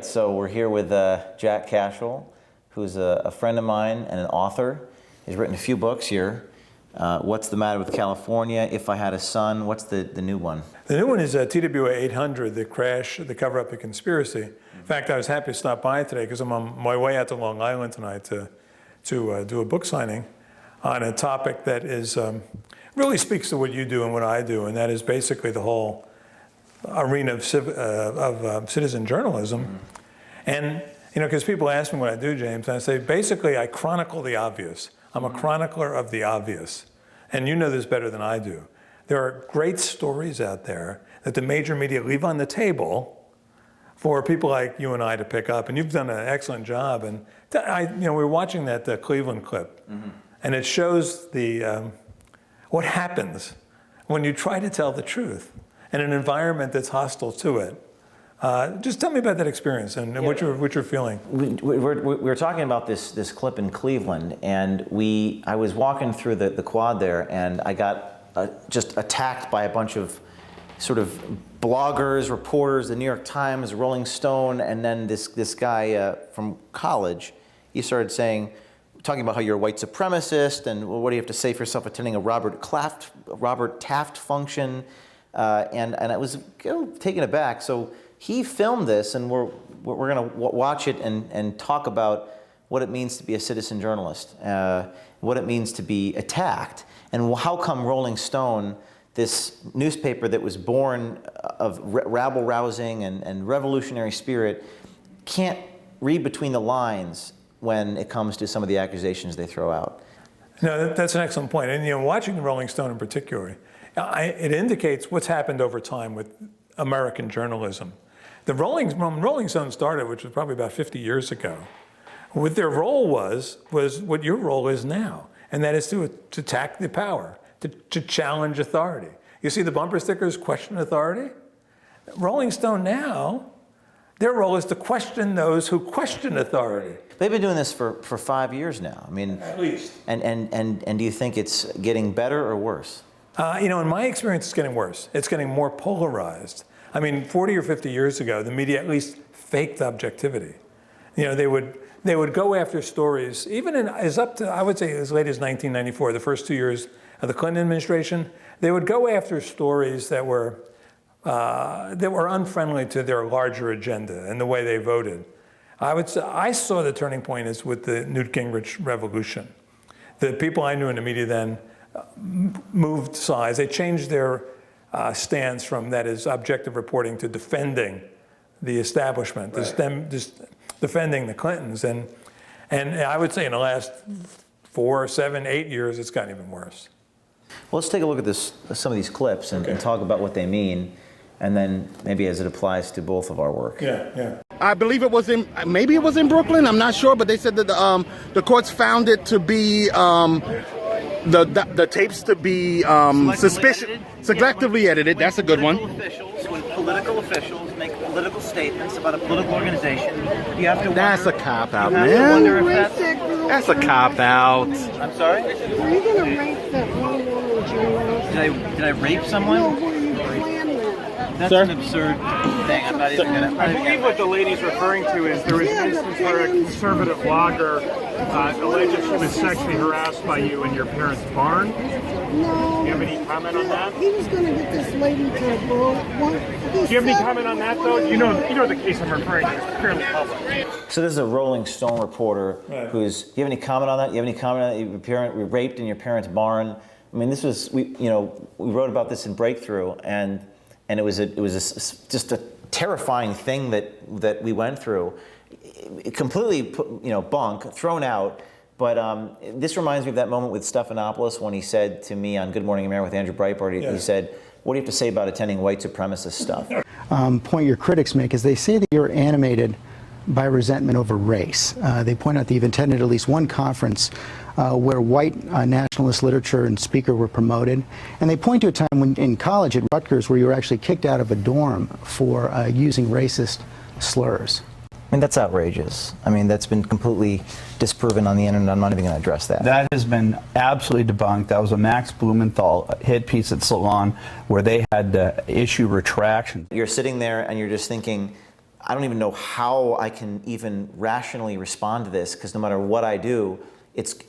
so we're here with Jack Cashill, who's a friend of mine and an author. He's written a few books here. What's the Matter with California? If I Had a Son. What's the new one? The new one is TWA 800, the crash, the cover-up, the conspiracy. In fact, I was happy to stop by today because I'm on my way out to Long Island tonight to do a book signing on a topic that is really speaks to what you do and what I do, and that is basically the whole arena of citizen journalism. And you know, because people ask me what I do, James, and I say basically I chronicle the obvious. I'm a chronicler of the obvious, and you know this better than I do. There are great stories out there that the major media leave on the table for people like you and I to pick up, and you've done an excellent job. And we were watching that Cleveland clip, and it shows the what happens when you try to tell the truth in an environment that's hostile to it. Just tell me about that experience and what you're feeling. We were talking about this clip in Cleveland, and I was walking through the quad there, and I got just attacked by a bunch of sort of bloggers, reporters, the New York Times, Rolling Stone, and then this guy from college. He started talking about how you're a white supremacist, and what do you have to say for yourself attending a Robert Taft function, and I was taken aback. So he filmed this, and we're going to watch it and talk about what it means to be a citizen journalist, what it means to be attacked, and how come Rolling Stone, this newspaper that was born of rabble-rousing and revolutionary spirit, can't read between the lines when it comes to some of the accusations they throw out. No, that's an excellent point. And watching the Rolling Stone in particular, it indicates what's happened over time with American journalism. When Rolling Stone started, which was probably about 50 years ago, what their role was what your role is now, and that is to attack the power, to challenge authority. You see the bumper stickers, question authority? Rolling Stone now, their role is to question those who question authority. They've been doing this for 5 years now. I mean, at least. And do you think it's getting better or worse? In my experience, it's getting worse. It's getting more polarized. I mean, 40 or 50 years ago, the media at least faked objectivity. They would go after stories, even up to, I would say, as late as 1994, the first 2 years of the Clinton administration. They would go after stories that were unfriendly to their larger agenda and the way they voted. I saw the turning point is with the Newt Gingrich revolution. The people I knew in the media then moved sides. They changed their stance from that is objective reporting to defending the establishment, defending the Clintons. And I would say in the last 4, 7, 8 years, it's gotten even worse. Well, let's take a look at some of these clips and talk about what they mean, and then maybe as it applies to both of our work. Yeah. I believe it was maybe it was in Brooklyn, I'm not sure, but they said that the courts found it to be, the tapes to be selectively edited. That's a good one. When political officials make political statements about a political organization, you have to wonder. That's a cop-out, man. That's a cop-out. I'm sorry? Are you going to rape that one woman journalist? Did I rape someone? No, were you planned that? That's an absurd thing. I'm not even going to. I believe what the lady's referring to is there was an instance where a conservative blogger alleged she was sexually harassed by you in your parents' barn. No. Do you have any comment on that? He was going to get this lady to blow. Do you have any comment on that, though? You know the case I'm referring to. It's fairly public. So this is a Rolling Stone reporter who's. Do you have any comment on that? You have any comment on that? Your parent were raped in your parents' barn. I mean, this was we wrote about this in Breakthrough, and it was just a terrifying thing that we went through. Completely bunk, thrown out. But this reminds me of that moment with Stephanopoulos when he said to me on Good Morning America with Andrew Breitbart, he said, "What do you have to say about attending white supremacist stuff?" Point your critics make is they say that you're animated by resentment over race. They point out that you've attended at least one conference where white nationalist literature and speaker were promoted. And they point to a time when in college at Rutgers where you were actually kicked out of a dorm for using racist slurs. I mean, that's outrageous. I mean, that's been completely disproven on the internet. I'm not even going to address that. That has been absolutely debunked. That was a Max Blumenthal hit piece at Salon where they had to issue retraction. You're sitting there and you're just thinking, I don't even know how I can even rationally respond to this, because no matter what I do,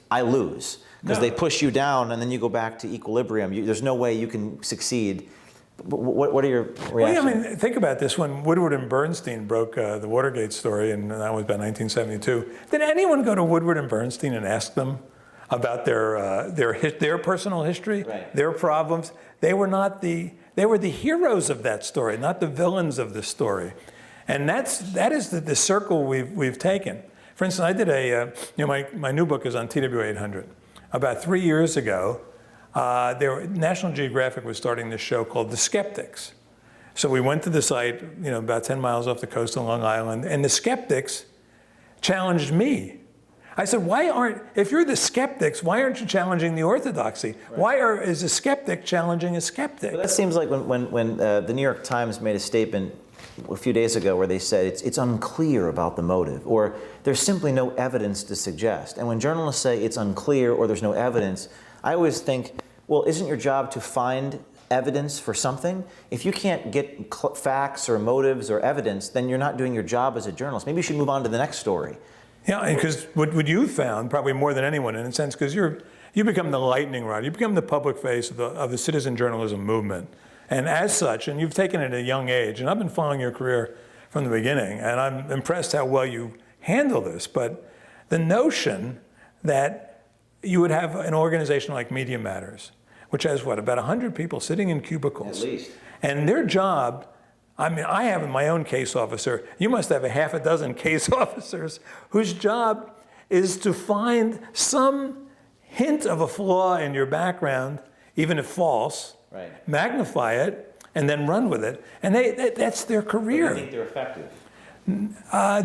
I lose. Because they push you down and then you go back to equilibrium. There's no way you can succeed. What are your reactions? Well, yeah, I mean, think about this. When Woodward and Bernstein broke the Watergate story, and that was about 1972, did anyone go to Woodward and Bernstein and ask them about their personal history, their problems? They were the heroes of that story, not the villains of the story. And that is the circle we've taken. For instance, I did my new book is on TW 800. About 3 years ago, National Geographic was starting this show called The Skeptics. So we went to the site, about 10 miles off the coast of Long Island, and the skeptics challenged me. I said, if you're the skeptics, why aren't you challenging the orthodoxy? Why is a skeptic challenging a skeptic? But that seems like when the New York Times made a statement a few days ago where they said it's unclear about the motive, or there's simply no evidence to suggest. And when journalists say it's unclear or there's no evidence, I always think, well, isn't your job to find evidence for something? If you can't get facts or motives or evidence, then you're not doing your job as a journalist. Maybe you should move on to the next story. Yeah, because what you found, probably more than anyone in a sense, because you become the lightning rod, you become the public face of the citizen journalism movement. And as such, and you've taken it at a young age, and I've been following your career from the beginning, and I'm impressed how well you handle this, but the notion that you would have an organization like Media Matters, which has about 100 people sitting in cubicles. At least. And their job, I mean, I have my own case officer. You must have a half a dozen case officers whose job is to find some hint of a flaw in your background, even if false, magnify it, and then run with it. And that's their career. Do you think they're effective?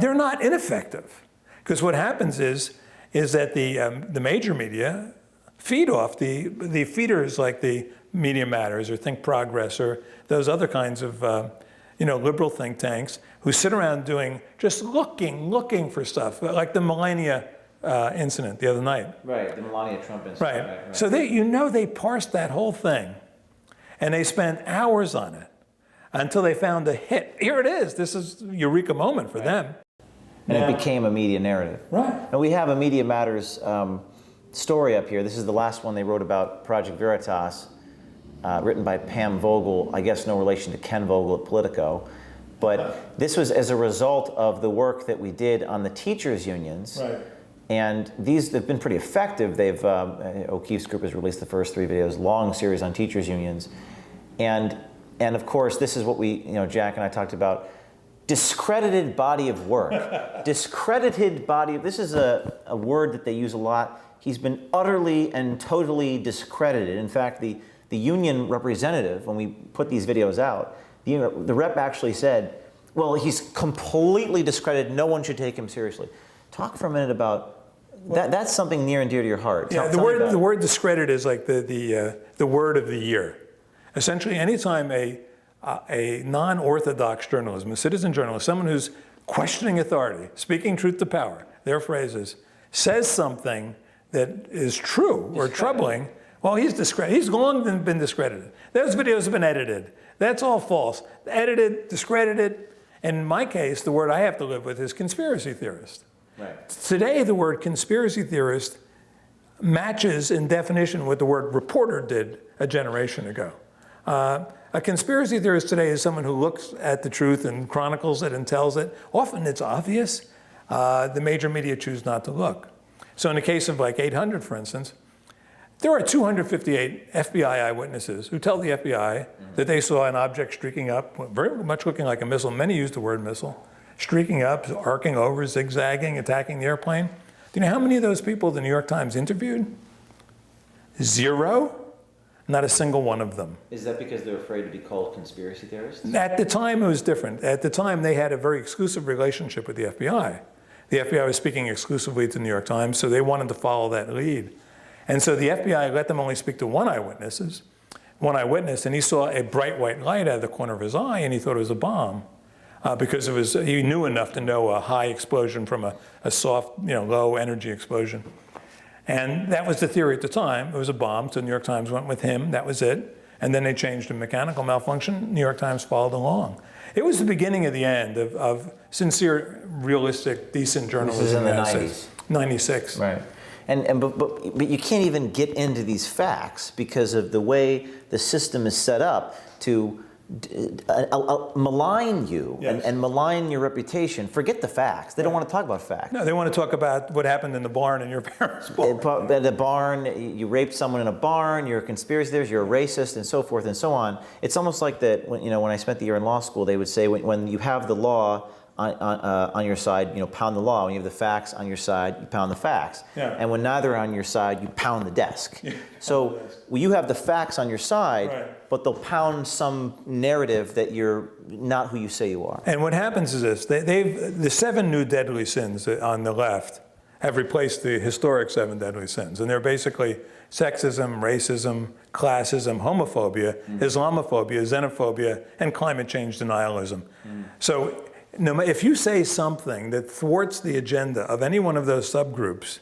They're not ineffective. Because what happens is that the major media feed off the feeders like the Media Matters or Think Progress or those other kinds of liberal think tanks who sit around just looking for stuff, like the Melania incident the other night. Right, the Melania Trump incident. Right. So they parsed that whole thing, and they spent hours on it until they found a hit. Here it is. This is a eureka moment for them. And it became a media narrative. Right. And we have a Media Matters story up here. This is the last one they wrote about Project Veritas, written by Pam Vogel, I guess no relation to Ken Vogel at Politico. But this was as a result of the work that we did on the teachers' unions. Right. And they've been pretty effective. O'Keefe's group has released the first 3 videos, long series on teachers' unions. And of course, this is what Jack and I talked about, discredited body of work. Discredited body, this is a word that they use a lot. He's been utterly and totally discredited. In fact, the union representative, when we put these videos out, the rep actually said, well, he's completely discredited, no one should take him seriously. Talk for a minute about that. That's something near and dear to your heart. Yeah, the word discredit is like the word of the year. Essentially, anytime a non-orthodox journalism, a citizen journalist, someone who's questioning authority, speaking truth to power, their phrases, says something that is true or troubling, well, he's discredited. He's long been discredited. Those videos have been edited. That's all false. Edited, discredited. And in my case, the word I have to live with is conspiracy theorist. Right. Today, the word conspiracy theorist matches in definition what the word reporter did a generation ago. A conspiracy theorist today is someone who looks at the truth and chronicles it and tells it. Often it's obvious. The major media choose not to look. So in the case of like 800, for instance, there are 258 FBI eyewitnesses who tell the FBI that they saw an object streaking up, very much looking like a missile. Many use the word missile. Streaking up, arcing over, zigzagging, attacking the airplane. Do you know how many of those people the New York Times interviewed? 0. Not a single one of them. Is that because they're afraid to be called conspiracy theorists? At the time, it was different. At the time, they had a very exclusive relationship with the FBI. The FBI was speaking exclusively to the New York Times, so they wanted to follow that lead. And so the FBI let them only speak to one eyewitness, and he saw a bright white light out of the corner of his eye, and he thought it was a bomb. Because he knew enough to know a high explosion from a soft, low energy explosion. And that was the theory at the time. It was a bomb, so the New York Times went with him. That was it. And then they changed to mechanical malfunction. New York Times followed along. It was the beginning of the end of sincere, realistic, decent journalism. This is in the United 90s. States. 96. Right. But you can't even get into these facts because of the way the system is set up to malign you Yes. and malign your reputation. Forget the facts. They don't want to talk about facts. No, they want to talk about what happened in the barn in your parents' barn. At the barn, you raped someone in a barn, you're a conspiracy theorist, you're a racist, and so forth and so on. It's almost like that when I spent the year in law school, they would say when you have the law on your side, pound the law. When you have the facts on your side, you pound the facts. Yeah. And when neither are on your side, you pound the desk. So you have the facts on your side, Right. but they'll pound some narrative that you're not who you say you are. And what happens is this: the 7 new deadly sins on the left have replaced the historic 7 deadly sins, and they're basically sexism, racism, classism, homophobia, Islamophobia, xenophobia, and climate change denialism. So if you say something that thwarts the agenda of any one of those subgroups,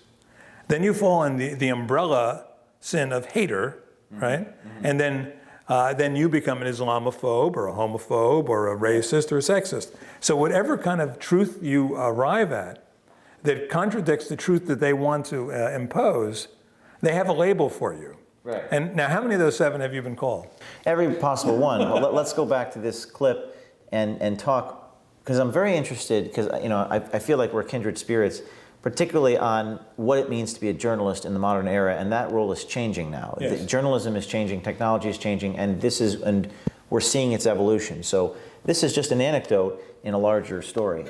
then you fall in the umbrella sin of hater, right? And then you become an Islamophobe or a homophobe or a racist or a sexist. So whatever kind of truth you arrive at that contradicts the truth that they want to impose, they have a label for you. Right. And now, how many of those 7 have you been called? Every possible one. Well, let's go back to this clip and talk, because I'm very interested, because I feel like we're kindred spirits, particularly on what it means to be a journalist in the modern era, and that role is changing now. Yes. Journalism is changing, technology is changing, and we're seeing its evolution. So this is just an anecdote in a larger story.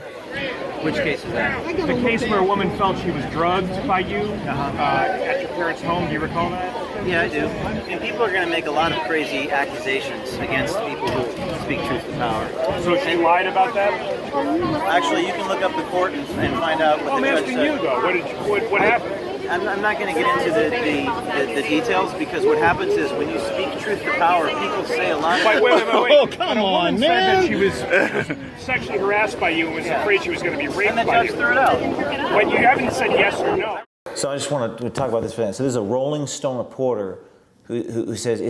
Which case is that? The case where a woman felt she was drugged by you at your parents' home. Do you recall that? Yeah, I do. And people are going to make a lot of crazy accusations against people who speak truth to power. So she lied about that? Actually, you can look up the court and find out what I'm the judge asking said. you though. What happened? I'm not going to get into the details, because what happens is when you speak truth to power, people say a lot of... Wait. Oh, come on, Said that she was sexually harassed by you and was afraid she was going to be raped And the by judge you. threw it out. But you haven't said yes or no. So I just want to talk about this for a minute. So this is a Rolling Stone reporter who says,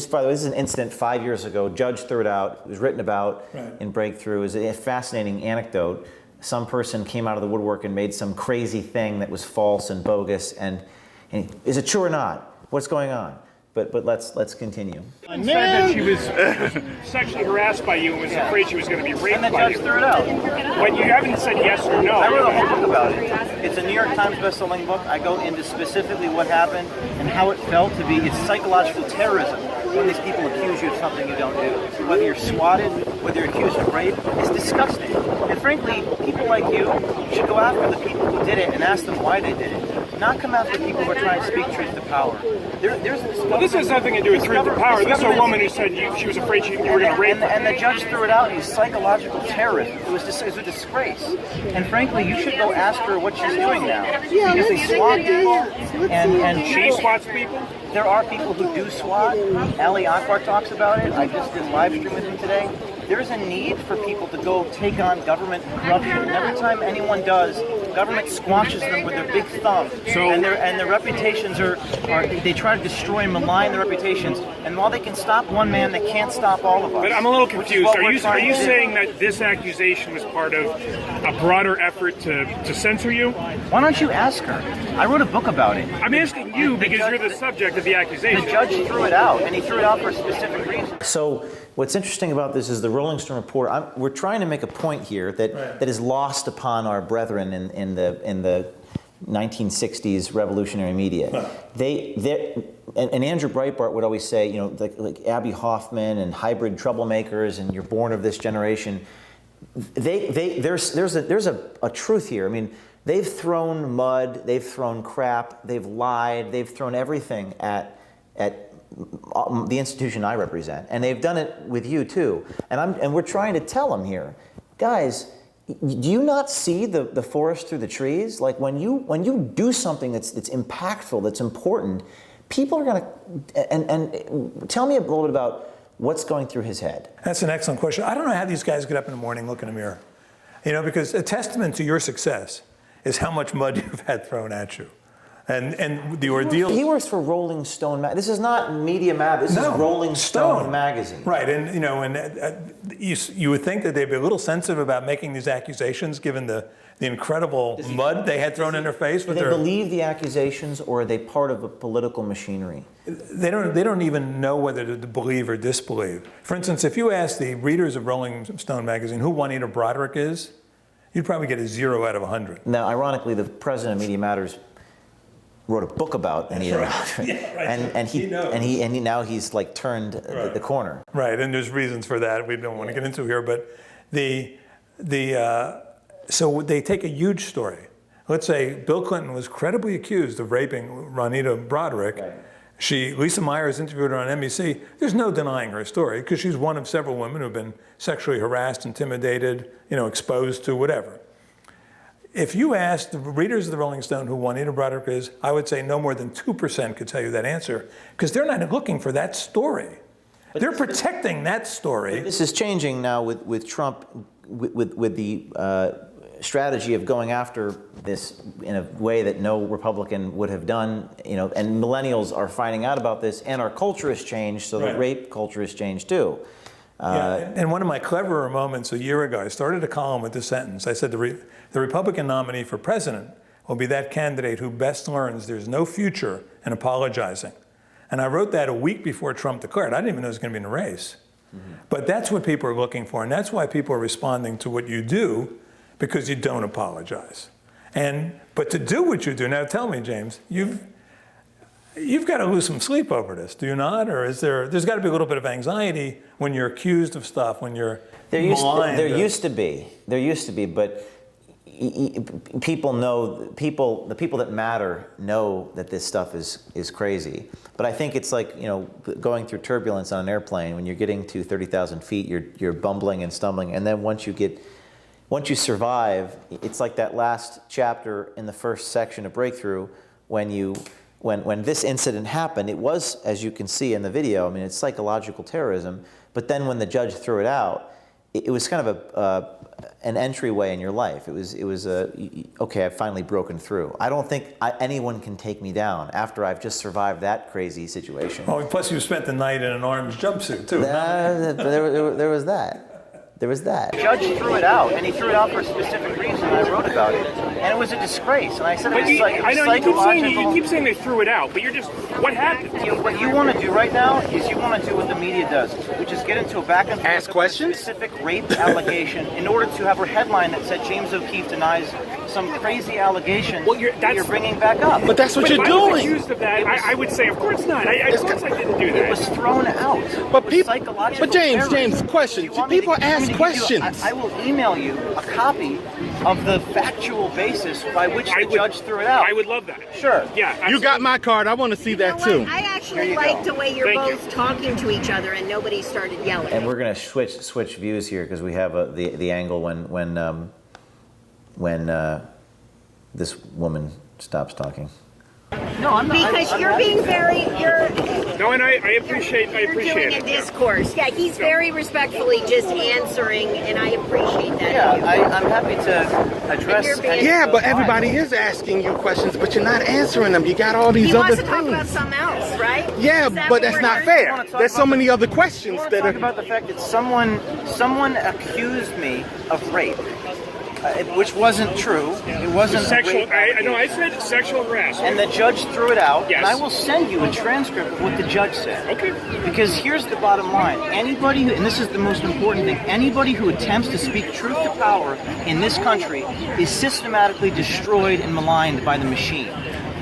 by the way, this is an incident 5 years ago. Judge threw it out. It was written about in Breakthrough. It was a fascinating anecdote. Some person came out of the woodwork and made some crazy thing that was false and bogus. And is it true or not? What's going on? But let's continue. Said that she was sexually harassed by you and was afraid she was going to be raped And the by judge you. threw it out. But you haven't said yes or no. I wrote a whole book about it. It's a New York Times best-selling book. I go into specifically what happened and how it felt to be. It's psychological terrorism when these people accuse you of something you don't do. Whether you're swatted, whether you're accused of rape, it's disgusting. And frankly, people like you should go after the people who did it and ask them why they did it. Not come after people who are trying to speak truth to power. Well, this has nothing to do with truth to power. This is a woman who said she was afraid you were going to rape her. And the judge threw it out. It was psychological terrorism. It was a disgrace. And frankly, you should go ask her what she's doing now. Yeah, Because they let's swat see people, the dance. and She swats people? there are people who do SWAT. Ali Akbar talks about it. I just did a live stream with him today. There's a need for people to go take on government corruption. And every time anyone does, government squashes them with their big thumb. And their reputations they try to destroy and malign their reputations. And while they can stop one man, they can't stop all of us. But I'm a little which is confused. what Are we're you trying to do. saying that this accusation was part of a broader effort to censor you? Why don't you ask her? I wrote a book about it. I'm asking you because you're the subject of the The accusation. judge threw it out, and he threw it out for a specific reason. So what's interesting about this is the Rolling Stone reporter. We're trying to make a point here that is lost upon our brethren in the 1960s revolutionary media. And Andrew Breitbart would always say, like Abby Hoffman and hybrid troublemakers, and you're born of this generation. There's a truth here. I mean, they've thrown mud, they've thrown crap, they've lied, they've thrown everything at the institution I represent, and they've done it with you too. And we're trying to tell them here, guys, do you not see the forest through the trees? Like when you do something that's impactful, that's important, people are gonna. And tell me a little bit about what's going through his head. That's an excellent question. I don't know how these guys get up in the morning, look in a mirror. Because a testament to your success is how much mud you've had thrown at you. And the ordeal. He works for Rolling Stone. This is not Media Mag. This is Rolling Stone magazine. Right, and you would think that they'd be a little sensitive about making these accusations, given the incredible mud they had thrown in their face. Do they believe the accusations, or are they part of a political machinery? They don't even know whether to believe or disbelieve. For instance, if you ask the readers of Rolling Stone magazine who Juanita Broderick is, you'd probably get a 0 out of 100. Now, ironically, the president of Media Matters wrote a book about Anita, and now he's like turned the corner. Right, and there's reasons for that we don't want to get into here, but so they take a huge story. Let's say Bill Clinton was credibly accused of raping Juanita Broderick. Right. Lisa Myers interviewed her on NBC. There's no denying her story because she's one of several women who've been sexually harassed, intimidated, exposed to whatever. If you ask the readers of the Rolling Stone who Juanita Broderick is, I would say no more than 2% could tell you that answer, because they're not looking for that story. They're protecting that story. This is changing now with Trump, with the strategy of going after this in a way that no Republican would have done. And millennials are finding out about this, and our culture has changed, so the rape culture has changed too. And one of my cleverer moments a year ago, I started a column with this sentence. I said, the Republican nominee for president will be that candidate who best learns there's no future in apologizing. And I wrote that a week before Trump declared. I didn't even know he was going to be in the race. Mm-hmm. But that's what people are looking for, and that's why people are responding to what you do, because you don't apologize. But to do what you do, now tell me, James, you've got to lose some sleep over this, do you not? Or there's got to be a little bit of anxiety when you're accused of stuff, when you're maligned. There used to be, but people know, the people that matter know that this stuff is crazy. But I think it's like, going through turbulence on an airplane. When you're getting to 30,000 feet, you're bumbling and stumbling, and then once you survive, it's like that last chapter in the first section of Breakthrough when this incident happened. It was, as you can see in the video, it's psychological terrorism. But then when the judge threw it out, it was kind of an entryway in your life. It was okay, I've finally broken through. I don't think anyone can take me down after I've just survived that crazy situation. Oh, plus you spent the night in an orange jumpsuit too. There was that. There was that. The judge threw it out, and he threw it out for a specific reason. I wrote about it, and it was a disgrace. And I said it was psychological. You keep saying they threw it out, but you're just, what happened? What you want to do right now is you want to do what the media does, which is get into a back and forth Ask questions? specific rape allegation in order to have a headline that said James O'Keefe denies some crazy allegation that you're bringing back up. But that's what you're if I was doing. accused of that, I would say, of course not. Of course I didn't do that. It was thrown out. But James, question. People ask questions. I will email you a copy of the factual basis by which the judge threw it out. I would love that. Sure. Yeah. Absolutely. You got my card. I want to see that too. I actually like the way you're both talking to each other and nobody started yelling. And we're going to switch views here because we have the angle when this woman stops talking. No, I'm not. Because you're being very, No, and I appreciate you're doing it. a discourse. Yeah, he's very respectfully just answering, and I appreciate that. Yeah, I'm happy to address. Yeah, but everybody is asking you questions, but you're not answering them. You got all these He other wants to talk about things. something else, right? Yeah, Is that but what that's we're not hearing? fair. There's so many other questions I that talk are. about the fact that someone accused me of rape, which wasn't true. It wasn't Sexual. rape. I said sexual harassment. And the judge threw it out, Yes. and I will send you a transcript of what the judge said. Okay. Because here's the bottom line. Anybody who, and this is the most important thing, anybody who attempts to speak truth to power in this country is systematically destroyed and maligned by the machine.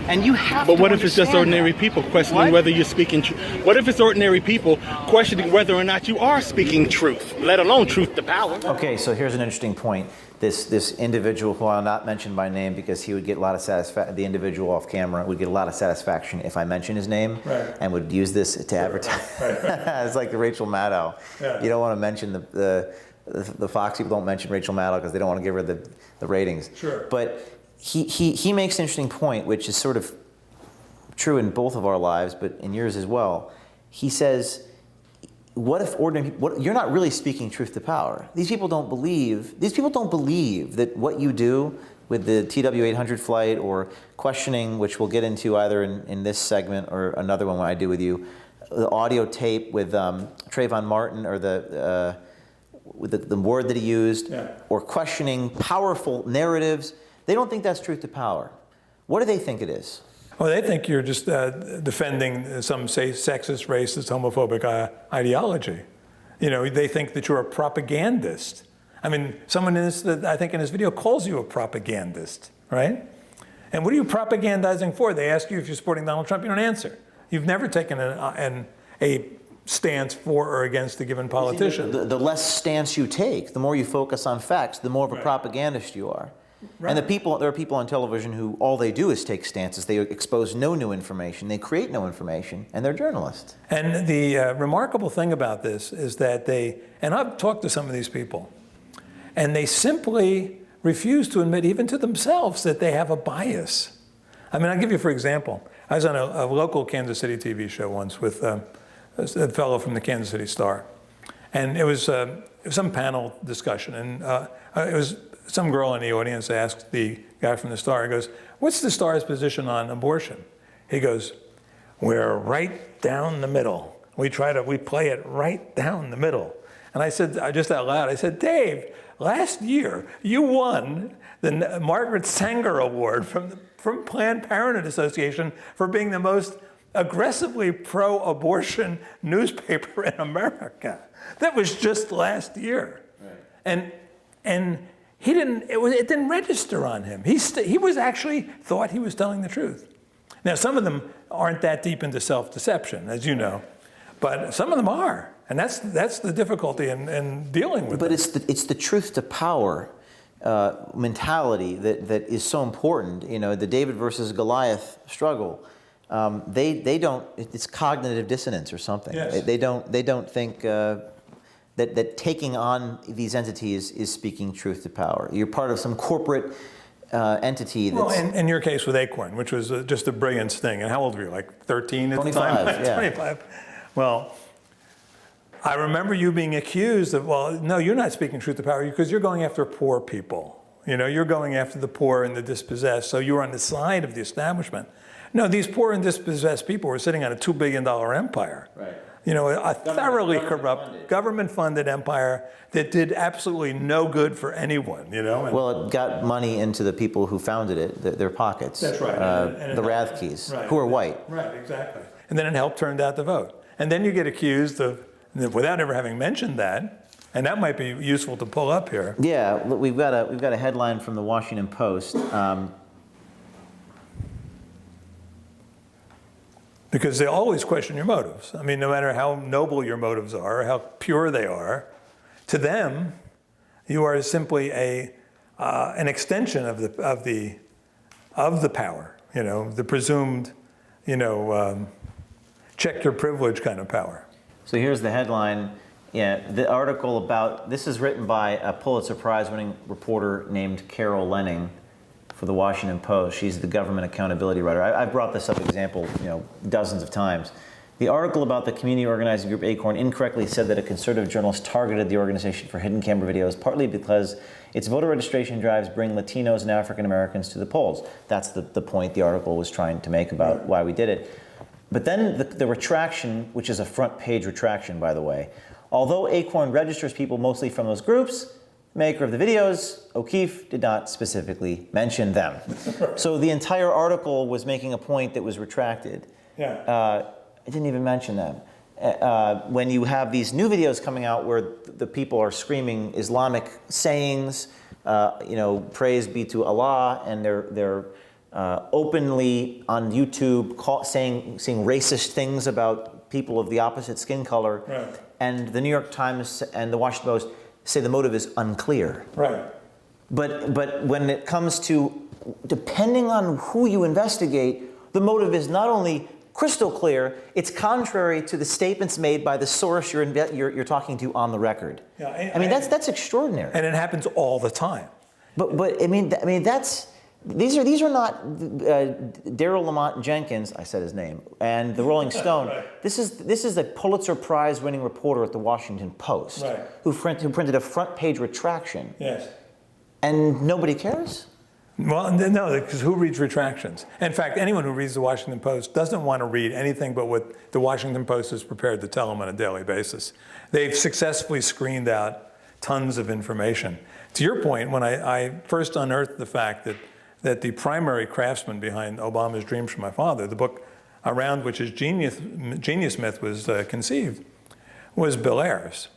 And you have But to what if it's just understand ordinary that. people questioning What? whether you're speaking truth? What if it's ordinary people questioning whether or not you are speaking truth, let alone truth to power? Okay, so here's an interesting point. This individual, who I'll not mention by name because he would get a lot of satisfaction, the individual off camera would get a lot of satisfaction if I mention his name, and would use this to advertise. It's like the Rachel Maddow. Yeah. You don't want to mention the Fox people don't mention Rachel Maddow because they don't want to give her the ratings. Sure. But he makes an interesting point, which is sort of true in both of our lives, but in yours as well. He says, what if ordinary people, you're not really speaking truth to power. These people don't believe that what you do with the TW-800 flight, or questioning, which we'll get into either in this segment or another one when I do with you, the audio tape with Trayvon Martin, or with the word that he used, or questioning powerful narratives. They don't think that's truth to power. What do they think it is? Well, they think you're just defending some, say, sexist, racist, homophobic ideology. You know, they think that you're a propagandist. I mean, someone I think in this video calls you a propagandist, right? And what are you propagandizing for? They ask you if you're supporting Donald Trump, you don't answer. You've never taken a stance for or against a given politician. The less stance you take, the more you focus on facts, the more of a propagandist you are. Right. And there are people on television who all they do is take stances. They expose no new information. They create no information, and they're journalists. And the remarkable thing about this is that and I've talked to some of these people, and they simply refuse to admit, even to themselves, that they have a bias. I mean, I'll give you, for example, I was on a local Kansas City TV show once with a fellow from the Kansas City Star. And it was some panel discussion, and it was some girl in the audience asked the guy from the Star, he goes, "What's the Star's position on abortion?" He goes, "We're right down the middle. We play it right down the middle." And I said, just out loud, I said, "Dave, last year you won the Margaret Sanger Award from Planned Parenthood Association for being the most aggressively pro-abortion newspaper in America. That was just last year." Right. And he didn't. It didn't register on him. He was actually thought he was telling the truth. Now, some of them aren't that deep into self-deception, as you know, but some of them are, and that's the difficulty in dealing with. But it's the truth to power mentality that is so important. You know, the David versus Goliath struggle. They don't. It's cognitive dissonance or something. Yes. They don't think that taking on these entities is speaking truth to power. You're part of some corporate entity that's... Well, in your case with Acorn, which was just a brilliant sting. And how old were you, like 13 at the time? 25, yeah. 25. Well, I remember you being accused of, well, no, you're not speaking truth to power because you're going after poor people. You know, you're going after the poor and the dispossessed, so you're on the side of the establishment. No, these poor and dispossessed people were sitting on a $2 billion empire. Right. You know, a thoroughly corrupt, government-funded empire that did absolutely no good for anyone, you know? Well, it got money into the people who founded it, their pockets. That's right. The Rathkes, who are white. Right, exactly. And then it helped turn out the vote. And then you get accused of, without ever having mentioned that, and that might be useful to pull up here. Yeah, we've got a headline from the Washington Post. Because they always question your motives. I mean, no matter how noble your motives are, or how pure they are, to them, you are simply an extension of the power. You know, the presumed, check your privilege kind of power. So here's the headline. Yeah, the article about this is written by a Pulitzer Prize-winning reporter named Carol Leonnig for the Washington Post. She's the government accountability writer. I've brought this up example, dozens of times. The article about the community organizing group Acorn incorrectly said that a conservative journalist targeted the organization for hidden camera videos, partly because its voter registration drives bring Latinos and African Americans to the polls. That's the point the article was trying to make about why we did it. But then the retraction, which is a front page retraction, by the way, although Acorn registers people mostly from those groups, maker of the videos, O'Keefe, did not specifically mention them. So the entire article was making a point that was retracted. Yeah. It didn't even mention them. When you have these new videos coming out where the people are screaming Islamic sayings, praise be to Allah, and they're openly on YouTube saying racist things about people of the opposite skin color, right. And the New York Times and the Washington Post say the motive is unclear. Right. But when it comes to, depending on who you investigate, the motive is not only crystal clear, it's contrary to the statements made by the source you're talking to on the record. Yeah, I mean, that's extraordinary. And it happens all the time. But I mean that's. These are not Daryl Lamont Jenkins, I said his name, and the Rolling Stone. Right. This is a Pulitzer Prize-winning reporter at the Washington Post, right. who printed a front-page retraction. Yes. And nobody cares? Well, no, because who reads retractions? In fact, anyone who reads the Washington Post doesn't want to read anything but what the Washington Post is prepared to tell them on a daily basis. They've successfully screened out tons of information. To your point, when I first unearthed the fact that the primary craftsman behind Obama's Dreams from My Father, the book around which his genius myth was conceived, was Bill Ayers.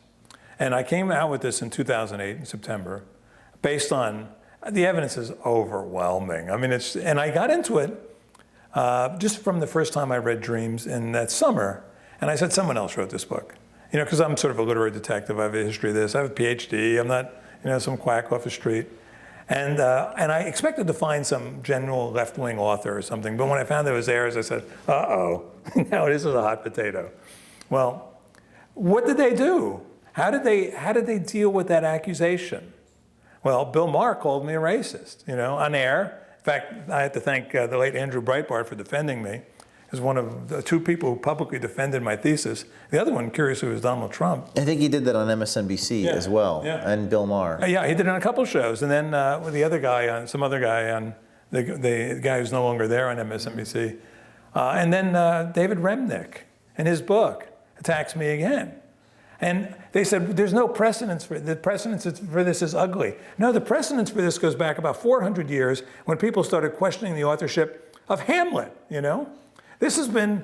And I came out with this in 2008 in September, based on, the evidence is overwhelming. I mean, and I got into it just from the first time I read Dreams in that summer, and I said, someone else wrote this book. You know, because I'm sort of a literary detective. I have a history of this. I have a PhD. I'm not, you know, some quack off the street. And I expected to find some general left-wing author or something, but when I found it was Ayers, I said, uh-oh, now this is a hot potato. Well, what did they do? How did they deal with that accusation? Well, Bill Maher called me a racist, you know, on air. In fact, I had to thank the late Andrew Breitbart for defending me. He was one of the two people who publicly defended my thesis. The other one, curiously, was Donald Trump. I think he did that on MSNBC as well, and Bill Maher. Yeah, he did it on a couple of shows. And then with the other guy, some other guy on, the guy who's no longer there on MSNBC. And then David Remnick, in his book, attacks me again. And they said, there's no precedence for it. The precedence for this is ugly. No, the precedence for this goes back about 400 years when people started questioning the authorship of Hamlet, you know? This has been,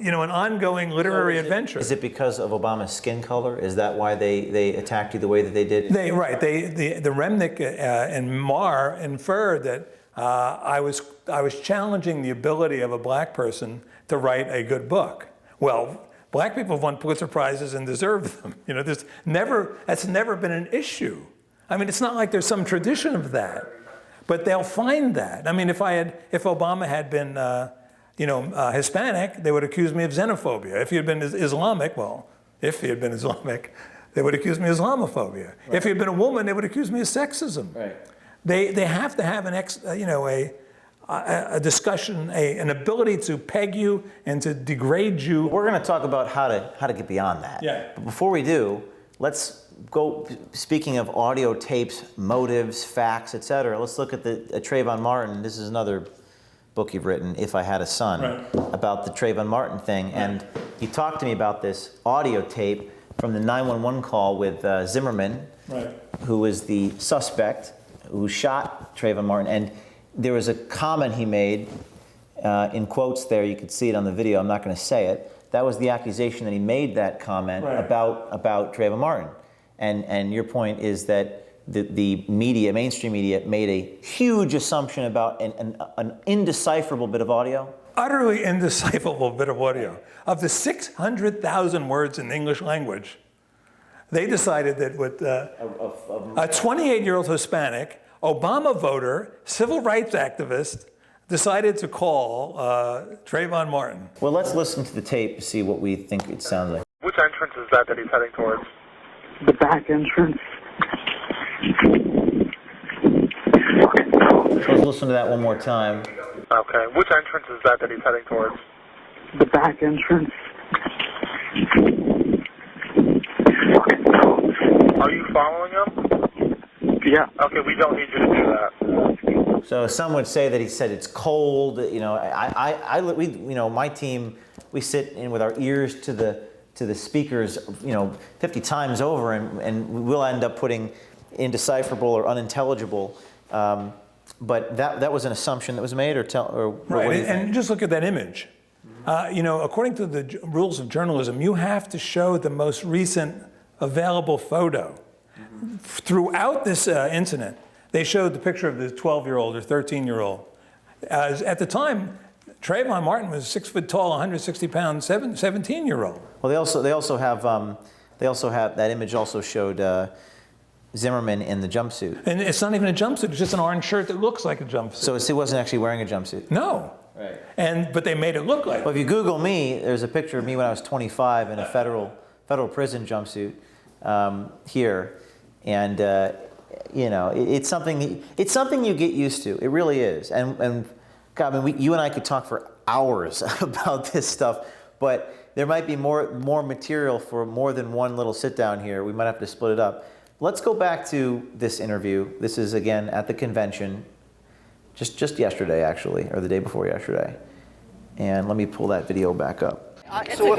you know, an ongoing literary adventure. Is it because of Obama's skin color? Is that why they attacked you the way that they did? Right. The Remnick and Maher inferred that I was challenging the ability of a black person to write a good book. Well, black people have won Pulitzer Prizes and deserve them. You know, that's never been an issue. I mean, it's not like there's some tradition of that, but they'll find that. I mean, if Obama had been, you know, Hispanic, they would accuse me of xenophobia. If he had been Islamic, well, if he had been Islamic, they would accuse me of Islamophobia. Right. If he had been a woman, they would accuse me of sexism. Right. They have to have a discussion, an ability to peg you and to degrade you. We're going to talk about how to get beyond that. Yeah. But before we do, let's go. Speaking of audio tapes, motives, facts, etc. Let's look at the Trayvon Martin. This is another book you've written, If I Had a Son, about the Trayvon Martin thing. Right. And he talked to me about this audio tape from the 911 call with Zimmerman, who was the suspect who shot Trayvon Martin. And there was a comment he made in quotes there. You could see it on the video. I'm not going to say it. That was the accusation that he made that comment about Trayvon Martin. And your point is that the media, mainstream media, made a huge assumption about an indecipherable bit of audio. Utterly indecipherable bit of audio. Of the 600,000 words in the English language, they decided that with a 28-year-old Hispanic, Obama voter, civil rights activist, decided to call Trayvon Martin. Well, let's listen to the tape to see what we think it sounds like. Which entrance is that he's heading towards? The back entrance. Let's listen to that one more time. Okay. Which entrance is that he's heading towards? The back entrance. Are you following him? Yeah. Okay, we don't need you to do that. So some would say that he said it's cold. You know, we, you know, my team, we sit in with our ears to the speakers, you know, 50 times over, and we'll end up putting indecipherable or unintelligible. But that was an assumption that was made, or right? And just look at that image. You know, according to the rules of journalism, you have to show the most recent available photo. Throughout this incident, they showed the picture of the 12-year-old or 13-year-old. At the time, Trayvon Martin was 6 foot tall, 160 pound, 17-year-old. Well, they also have that image also showed Zimmerman in the jumpsuit. And it's not even a jumpsuit; it's just an orange shirt that looks like a jumpsuit. So he wasn't actually wearing a jumpsuit. No. Right. But they made it look like. Well, if you Google me, there's a picture of me when I was 25 in a federal prison jumpsuit here, and you know, it's something you get used to. It really is. And God, I mean, you and I could talk for hours about this stuff, but there might be more material for more than one little sit down here. We might have to split it up. Let's go back to this interview. This is again at the convention. just yesterday, actually, or the day before yesterday. And let me pull that video back up. So what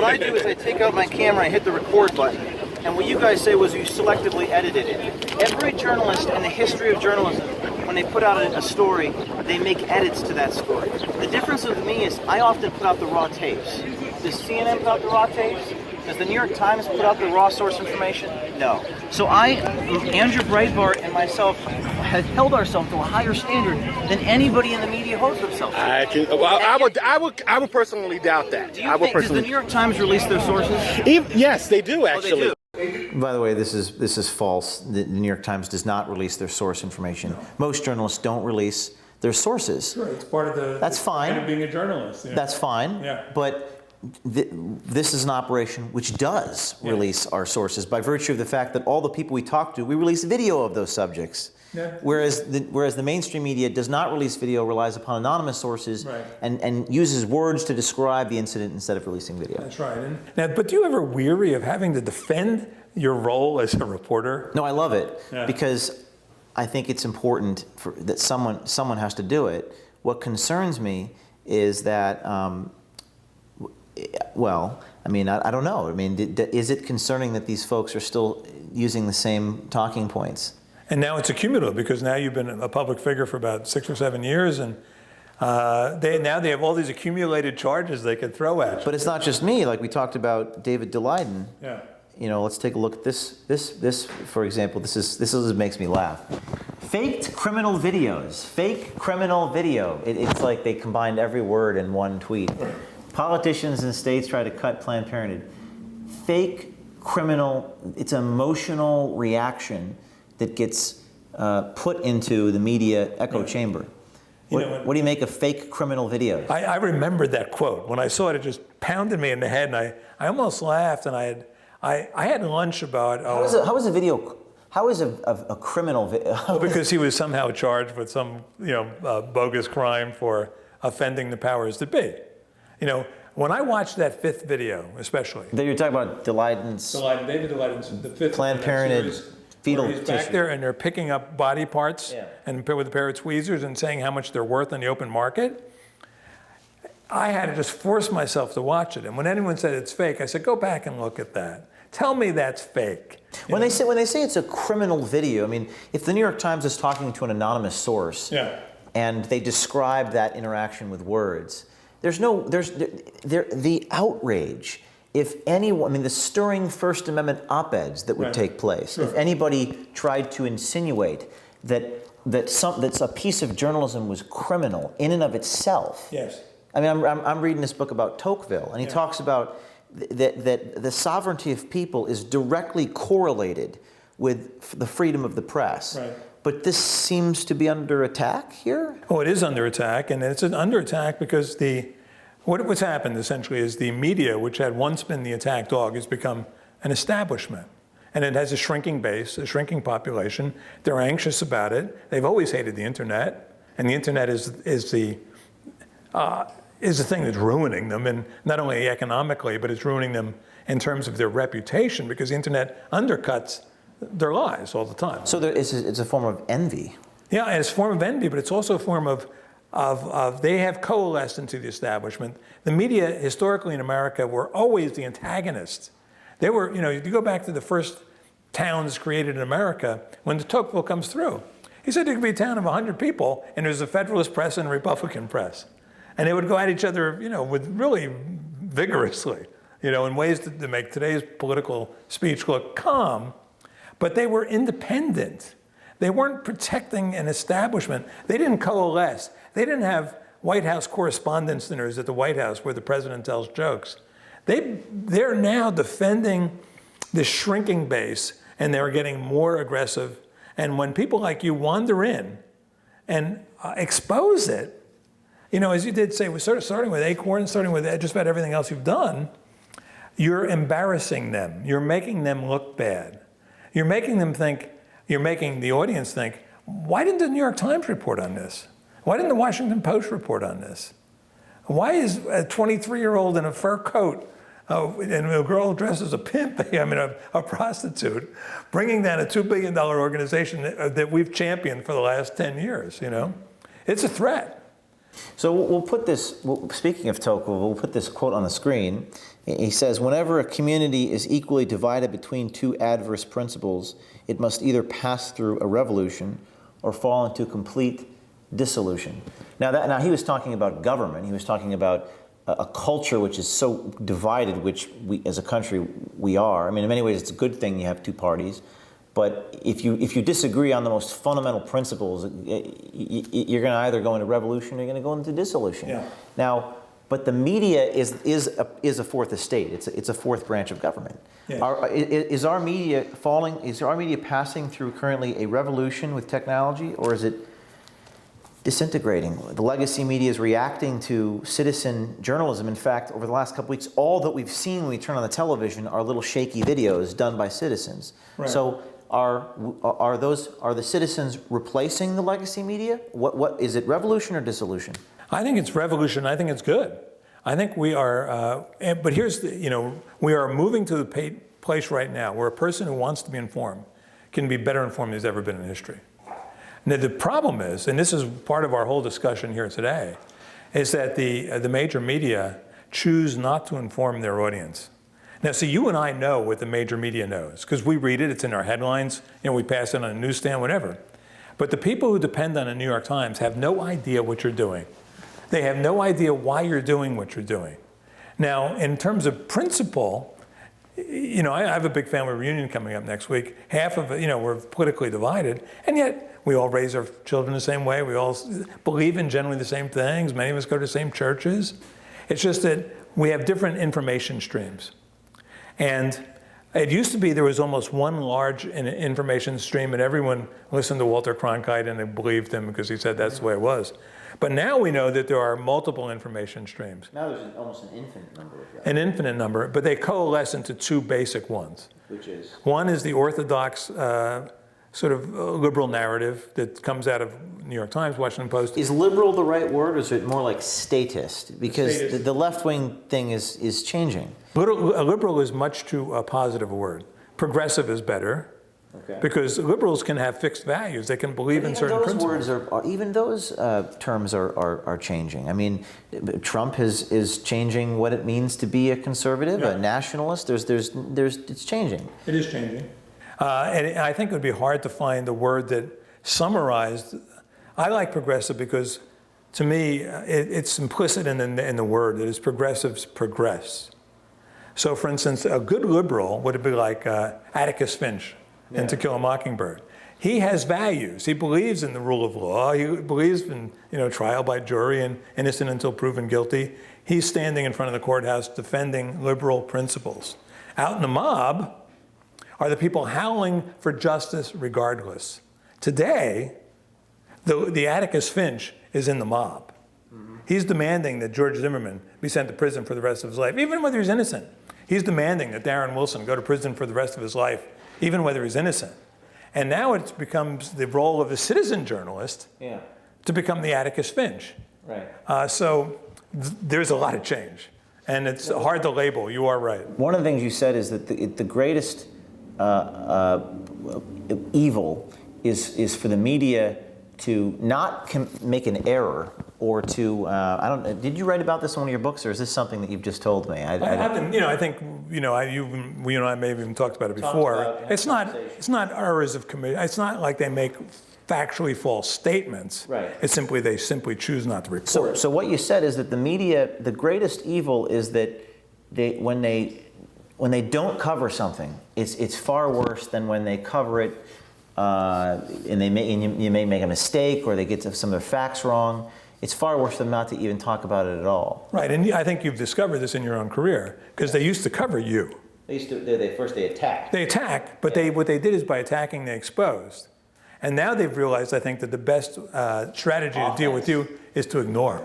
I do is I take out my camera and hit the record button. And what you guys say was you selectively edited it. Every journalist in the history of journalism, when they put out a story, they make edits to that story. The difference with me is I often put out the raw tapes. Does CNN put out the raw tapes? Does the New York Times put out the raw source information? No. So Andrew Breitbart and myself have held ourselves to a higher standard than anybody in the media holds themselves to. I would personally doubt that. Does the New York Times release their sources? Yes, they do actually. Oh, they do. By the way, this is false. The New York Times does not release their source information. Most journalists don't release their sources. Sure, it's part of the. That's fine. Kind of being a journalist. Yeah. That's fine. Yeah. But this is an operation which does release our sources by virtue of the fact that all the people we talk to, we release video of those subjects. Yeah. Whereas the mainstream media does not release video, relies upon anonymous sources, Right. and uses words to describe the incident instead of releasing video. That's right. But do you ever weary of having to defend your role as a reporter? No, I love it Yeah. because I think it's important that someone has to do it. What concerns me is that, well, I mean, I don't know. I mean, is it concerning that these folks are still using the same talking points? And now it's accumulative because now you've been a public figure for about 6 or 7 years, and they have all these accumulated charges they could throw at you. But it's not just me. Like we talked about David Daleiden. Yeah. You know, let's take a look at this for example. This makes me laugh. Faked criminal videos. Fake criminal video. It's like they combined every word in one tweet. Politicians in states try to cut Planned Parenthood. Fake criminal. It's an emotional reaction that gets put into the media echo chamber. What do you make of fake criminal videos? I remembered that quote. When I saw it, it just pounded me in the head, and I almost laughed. And I had lunch about. How is a video? How is a criminal video? Well, because he was somehow charged with some bogus crime for offending the powers that be. When I watched that 5th video, especially. That you're talking about David Daleiden's the 5th. Planned Parenthood fetal he's tissue. back there and they're picking up body parts and with a pair of tweezers and saying how much they're worth in the open market. I had to just force myself to watch it. And when anyone said it's fake, I said, go back and look at that. Tell me that's fake. When they say it's a criminal video, I mean, if the New York Times is talking to an anonymous source and they describe that interaction with words, the outrage. If anyone, I mean, the stirring First Amendment op-eds that would take place, if anybody tried to insinuate that a piece of journalism was criminal in and of itself. Yes. I mean, I'm reading this book about Tocqueville, and he talks about that the sovereignty of people is directly correlated with the freedom of the press. Right. But this seems to be under attack here? Oh, it is under attack, and it's under attack because what's happened essentially is the media, which had once been the attack dog, has become an establishment. And it has a shrinking base, a shrinking population. They're anxious about it. They've always hated the internet, and the internet is the thing that's ruining them, and not only economically, but it's ruining them in terms of their reputation because the internet undercuts their lives all the time. So it's a form of envy. Yeah, and it's a form of envy, but it's also a form of they have coalesced into the establishment. The media historically in America were always the antagonists. They were, if you go back to the first towns created in America, when de Tocqueville comes through, he said there could be a town of 100 people, and there's a Federalist press and a Republican press. And they would go at each other, with really vigorously, in ways to make today's political speech look calm. But they were independent. They weren't protecting an establishment. They didn't coalesce. They didn't have White House correspondence dinners at the White House where the president tells jokes. They're now defending this shrinking base, and they're getting more aggressive. And when people like you wander in and expose it, as you did say, we're sort of starting with Acorn, starting with just about everything else you've done, you're embarrassing them. You're making them look bad. You're making them think, you're making the audience think, why didn't the New York Times report on this? Why didn't the Washington Post report on this? Why is a 23-year-old in a fur coat and a girl dressed as a pimp, a prostitute, bringing down a $2 billion organization that we've championed for the last 10 years, It's a threat. So we'll put this, speaking of Tocqueville, we'll put this quote on the screen. He says, whenever a community is equally divided between two adverse principles, it must either pass through a revolution or fall into complete dissolution. Now he was talking about government. He was talking about a culture which is so divided, which we, as a country, we are. I mean, in many ways, it's a good thing you have two parties. But if you disagree on the most fundamental principles, you're going to either go into revolution or you're going to go into dissolution. Yeah. Now, but the media is a fourth estate. It's a fourth branch of government. Yeah. Is our media falling? Is our media passing through currently a revolution with technology, or is it disintegrating? The legacy media is reacting to citizen journalism. In fact, over the last couple weeks, all that we've seen when we turn on the television are little shaky videos done by citizens. Right. So are the citizens replacing the legacy media? What is it, revolution or dissolution? I think it's revolution. I think it's good. I think we are, but here's the, we are moving to the place right now where a person who wants to be informed can be better informed than he's ever been in history. Now the problem is, and this is part of our whole discussion here today, is that the major media choose not to inform their audience. Now, see, you and I know what the major media knows, because we read it, it's in our headlines, we pass it on a newsstand, whatever. But the people who depend on the New York Times have no idea what you're doing. They have no idea why you're doing what you're doing. Now, in terms of principle, I have a big family reunion coming up next week. Half of it, we're politically divided, and yet we all raise our children the same way. We all believe in generally the same things. Many of us go to the same churches. It's just that we have different information streams. And it used to be there was almost one large information stream, and everyone listened to Walter Cronkite and they believed him because he said that's the way it was. But now we know that there are multiple information streams. Now there's almost an infinite number of them. An infinite number, but they coalesce into two basic ones. Which is? One is the orthodox sort of liberal narrative that comes out of New York Times, Washington Post. Is liberal the right word, or is it more like statist? Because Statist. the left-wing thing is changing. Liberal is much too positive a word. Progressive is better. Okay. Because liberals can have fixed values. They can believe in certain principles. Even those terms are changing. I mean, Trump is changing what it means to be a conservative, a nationalist. It's changing. It is changing. And I think it would be hard to find a word that summarized. I like progressive because, to me, it's implicit in the word that is progressives progress. So, for instance, a good liberal would be like Atticus Finch in To Kill a Mockingbird. He has values. He believes in the rule of law. He believes in trial by jury and innocent until proven guilty. He's standing in front of the courthouse defending liberal principles. Out in the mob are the people howling for justice regardless. Today, the Atticus Finch is in the mob. He's demanding that George Zimmerman be sent to prison for the rest of his life, even whether he's innocent. He's demanding that Darren Wilson go to prison for the rest of his life, even whether he's innocent. And now it becomes the role of the citizen journalist to become the Atticus Finch. Right. So there's a lot of change. And it's hard to label. You are right. One of the things you said is that the greatest evil is for the media to not make an error or to did you write about this in one of your books, or is this something that you've just told me? I think we and I may have even talked about it before. It's not errors of commission. It's not like they make factually false statements. Right. It's simply they choose not to report. So what you said is that the media, the greatest evil is that when they don't cover something, it's far worse than when they cover it and you may make a mistake or they get some of their facts wrong. It's far worse than not to even talk about it at all. Right, and I think you've discovered this in your own career because they used to cover you. First they attacked. They attacked, but what they did is by attacking they exposed. And now they've realized, I think, that the best strategy to deal with you is to ignore.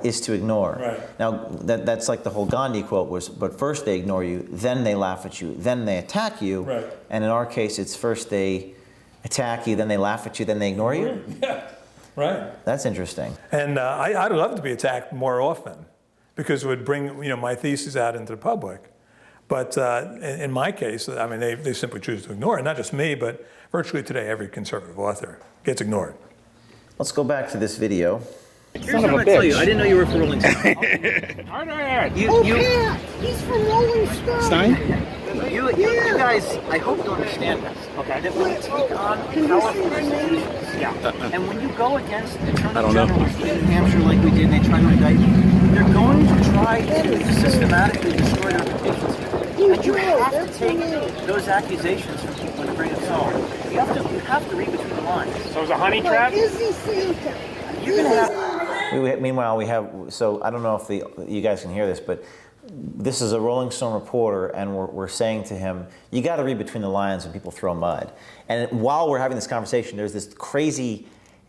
Right. Now, that's like the whole Gandhi quote was, but first they ignore you, then they laugh at you, then they attack you. Right. And in our case, it's first they attack you, then they laugh at you, then they ignore you? Yeah, right. That's interesting. And I'd love to be attacked more often because it would bring my thesis out into the public. But in my case, I mean, they simply choose to ignore it. Not just me, but virtually today, every conservative author gets ignored. Let's go back to this video. Here's what I'm gonna tell you. I didn't know you were for Rolling Stone. Pat, he's from Rolling Stone. You guys, I hope you understand this. Okay. That when you take on powerful institutions, and when you go against attorney generals in New Hampshire like we did, and they try to indict you, they're going to try to systematically destroy their reputations. And you have to take those accusations from people and bring it home. You have to read between the lines. So it's a honey trap? Is he Santa? You're gonna have. Meanwhile, we have, so I don't know if you guys can hear this, but this is a Rolling Stone reporter, and we're saying to him, you got to read between the lines when people throw mud. And while we're having this conversation, there's this crazy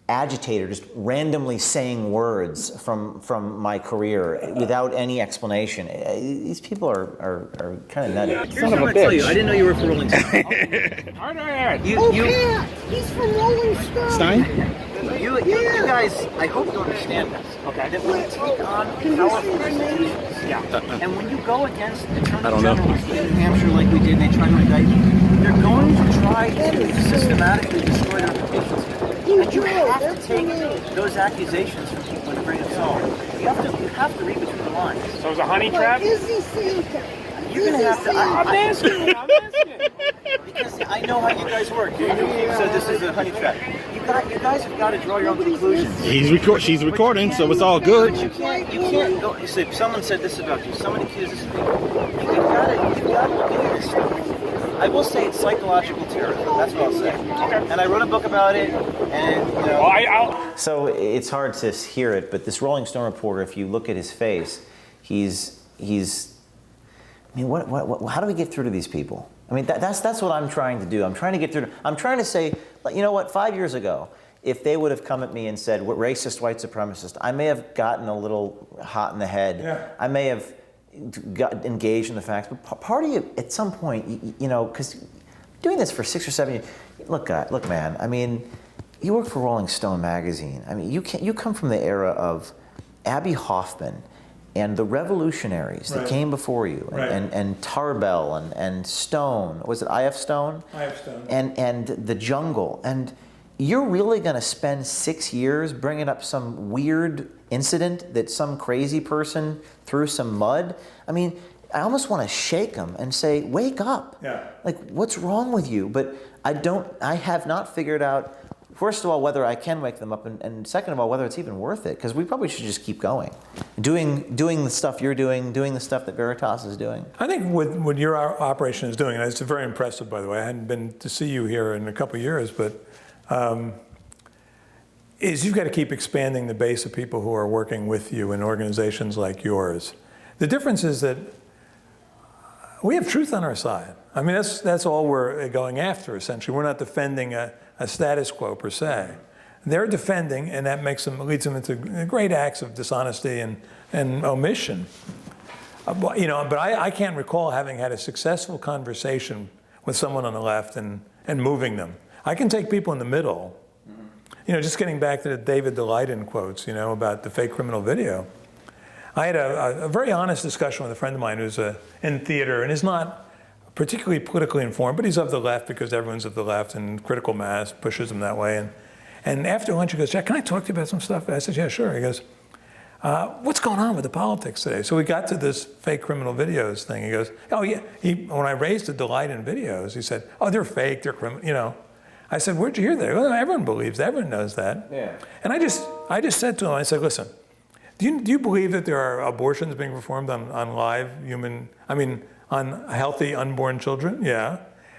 agitator just randomly saying words from my career without any explanation. These people are kind of nutty. Here's what I'm gonna tell you. I didn't know you were for Rolling Stone. Pat, he's from Rolling Stone. You guys, I hope you understand this. Okay. That when you take on powerful institutions, and when you go against attorney generals in New Hampshire like we did, and they try to indict you, they're going to try to systematically destroy their reputations. And you have to take those accusations from people and bring it home. You have to read between the lines. So it's a honey trap? Is he Santa? You're gonna have to. I'm asking. Because I know how you guys work. You said this is a honey trap. You guys have got to draw your own conclusions. She's recording, so it's all good. But you can't go. Say, someone said this about you. Someone accused this of you. You've got to look into this stuff. I will say it's psychological terrorism. That's what I'll say. Okay. And I wrote a book about it. And you know. So it's hard to hear it, but this Rolling Stone reporter, if you look at his face, he's. I mean, how do we get through to these people? I mean, that's what I'm trying to do. I'm trying to get through. I'm trying to say, you know what? 5 years ago, if they would have come at me and said, "What racist, white supremacist," I may have gotten a little hot in the head. Yeah. I may have got engaged in the facts. But part of you, at some point, you know, because doing this for 6 or 7 years. Look, man. I mean, you work for Rolling Stone magazine. I mean, you come from the era of Abby Hoffman and the revolutionaries that came before you, and Tarbell and Stone. Was it I.F. Stone? I.F. Stone. And The Jungle. And you're really going to spend 6 years bringing up some weird incident that some crazy person threw some mud? I mean, I almost want to shake them and say, wake up. Yeah. Like, what's wrong with you? But I have not figured out, first of all, whether I can wake them up, and second of all, whether it's even worth it, because we probably should just keep going. Doing the stuff you're doing the stuff that Veritas is doing. I think what your operation is doing, and it's very impressive, by the way. I hadn't been to see you here in a couple of years, but is you've got to keep expanding the base of people who are working with you in organizations like yours. The difference is that we have truth on our side. I mean, that's all we're going after, essentially. We're not defending a status quo per se. They're defending, and that leads them into great acts of dishonesty and omission. But I can't recall having had a successful conversation with someone on the left and moving them. I can take people in the middle. Just getting back to the David Daleiden quotes, about the fake criminal video. I had a very honest discussion with a friend of mine who's in theater and is not particularly politically informed, but he's of the left because everyone's of the left, and critical mass pushes him that way. And after lunch, he goes, "Jack, can I talk to you about some stuff?" I said, "Yeah, sure." He goes, "What's going on with the politics today?" So we got to this fake criminal videos thing. He goes, "Oh yeah." When I raised the Daleiden videos, he said, "Oh, they're fake. They're criminal." I said, "Where'd you hear that?" Well, everyone believes that. Everyone knows that. Yeah. And I just said to him, I said, "Listen, do you believe that there are abortions being performed on healthy unborn children?" "Yeah."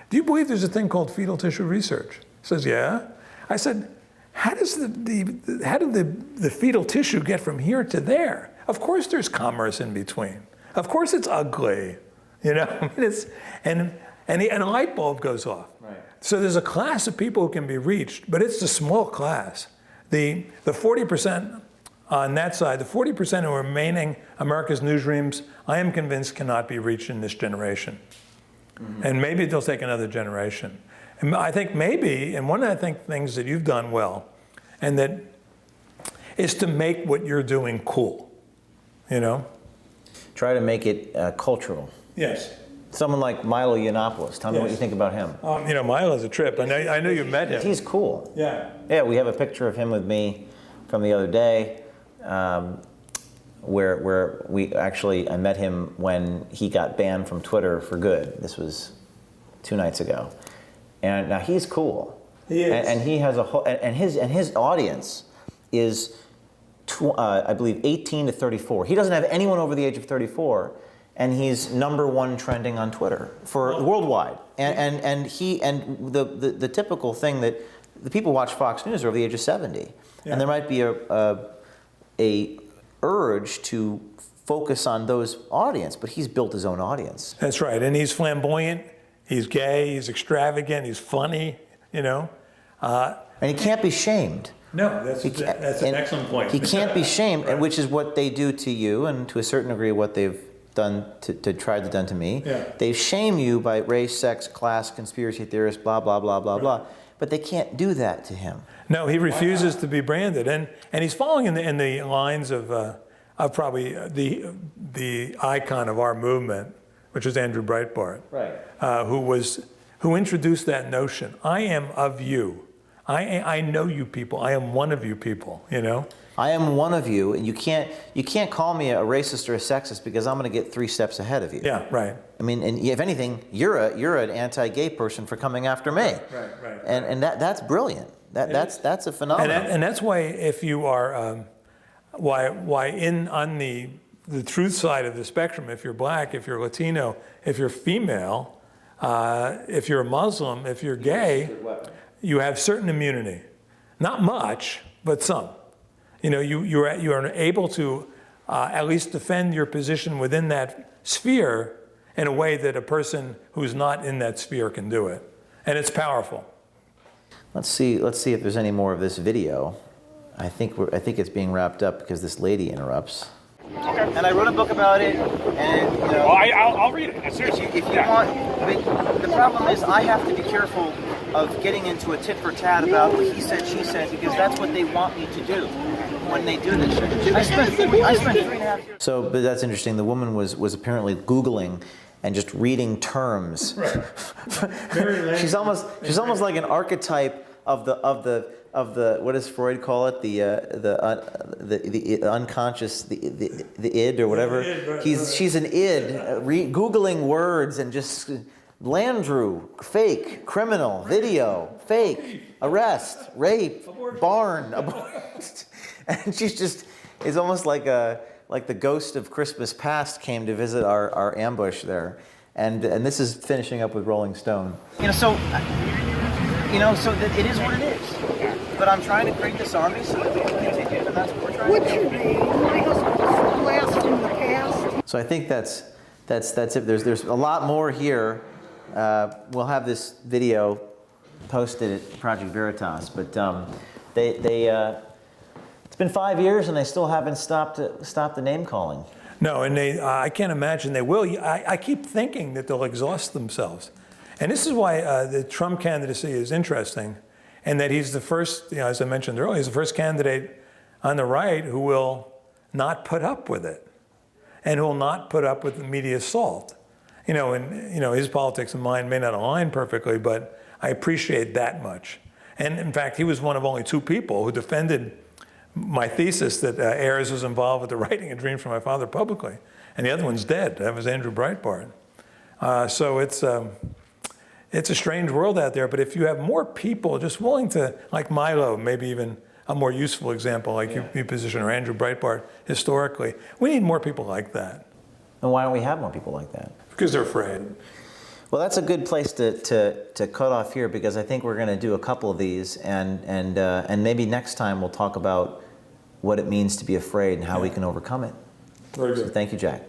"Do you believe there's a thing called fetal tissue research?" He says, "Yeah." I said, how did the fetal tissue get from here to there? Of course there's commerce in between. Of course it's ugly. And a light bulb goes off. Right. So there's a class of people who can be reached, but it's a small class. The 40% on that side, the 40% who are remaining America's newsrooms, I am convinced cannot be reached in this generation. Mm-hmm. And maybe it'll take another generation. And I think maybe, and one of the things that you've done well, and that is to make what you're doing cool, Try to make it cultural. Yes. Someone like Milo Yiannopoulos. Tell me what you think about him. Milo's a trip. I know you met him. He's cool. Yeah. Yeah, we have a picture of him with me from the other day. where I met him when he got banned from Twitter for good. This was 2 nights ago, and now he's cool. He is. And he has a whole, and his audience is, I believe, 18 to 34. He doesn't have anyone over the age of 34, and he's #1 trending on Twitter for worldwide. And the typical thing that the people watch Fox News are over the age of 70, and there might be a urge to focus on those audience, but he's built his own audience. That's right, and he's flamboyant, he's gay, he's extravagant, he's funny, you know. And he can't be shamed. No, that's an excellent point. He can't be shamed, Right. and which is what they do to you, and to a certain degree what they've done tried to done to me. Yeah. They shame you by race, sex, class, conspiracy theorists, blah, blah, blah, blah, blah. But they can't do that to him. No, he refuses to be branded, and he's following in the lines of probably the icon of our movement, which is Andrew Breitbart, Right. who introduced that notion. I am of you. I know you people. I am one of you people. You know. I am one of you, and you can't call me a racist or a sexist because I'm going to get 3 steps ahead of you. Yeah, right. I mean, and if anything, you're an anti-gay person for coming after me. Right. And that's brilliant. That's a phenomenon. And that's why if you are, on the truth side of the spectrum, if you're black, if you're Latino, if you're female, if you're a Muslim, if you're gay, you have certain immunity. Not much, but some. You know, you are able to at least defend your position within that sphere in a way that a person who's not in that sphere can do it. And it's powerful. Let's see if there's any more of this video. I think it's being wrapped up because this lady interrupts. And I wrote a book about it, and you know. Well, I'll read it. Seriously. If you want, but the problem is I have to be careful of getting into a tit for tat about what he said, she said, because that's what they want me to do when they do this. I spent 3.5 years. So, but that's interesting. The woman was apparently Googling and just reading terms. Right. she's almost like an archetype of the what does Freud call it, the unconscious, the id or whatever. She's an id, googling words and just Landrew, fake, criminal, video, fake, arrest, rape, barn, and she's just, it's almost like the ghost of Christmas past came to visit our ambush there, and this is finishing up with Rolling Stone. So that it is what it is. But I'm trying to create this army so that we can continue, and that's what we're trying What's to do. your name? My husband was blessed in the past. So I think that's it. There's a lot more here. We'll have this video posted at Project Veritas, but it's been 5 years and they still haven't stopped the name calling. No, and I can't imagine they will. I keep thinking that they'll exhaust themselves. And this is why the Trump candidacy is interesting, and that he's the first, as I mentioned earlier, he's the first candidate on the right who will not put up with it, and who will not put up with the media assault. His politics and mine may not align perfectly, but I appreciate that much. And in fact, he was one of only 2 people who defended my thesis that Ayers was involved with the writing A Dream from My Father publicly, and the other one's dead. That was Andrew Breitbart. So it's a strange world out there, but if you have more people just willing to, like Milo, maybe even a more useful example, like you position, or Andrew Breitbart historically, we need more people like that. And why don't we have more people like that? Because they're afraid. Well, that's a good place to cut off here, because I think we're going to do a couple of these, and maybe next time we'll talk about what it means to be afraid and how we can overcome it. Very good. So thank you, Jack.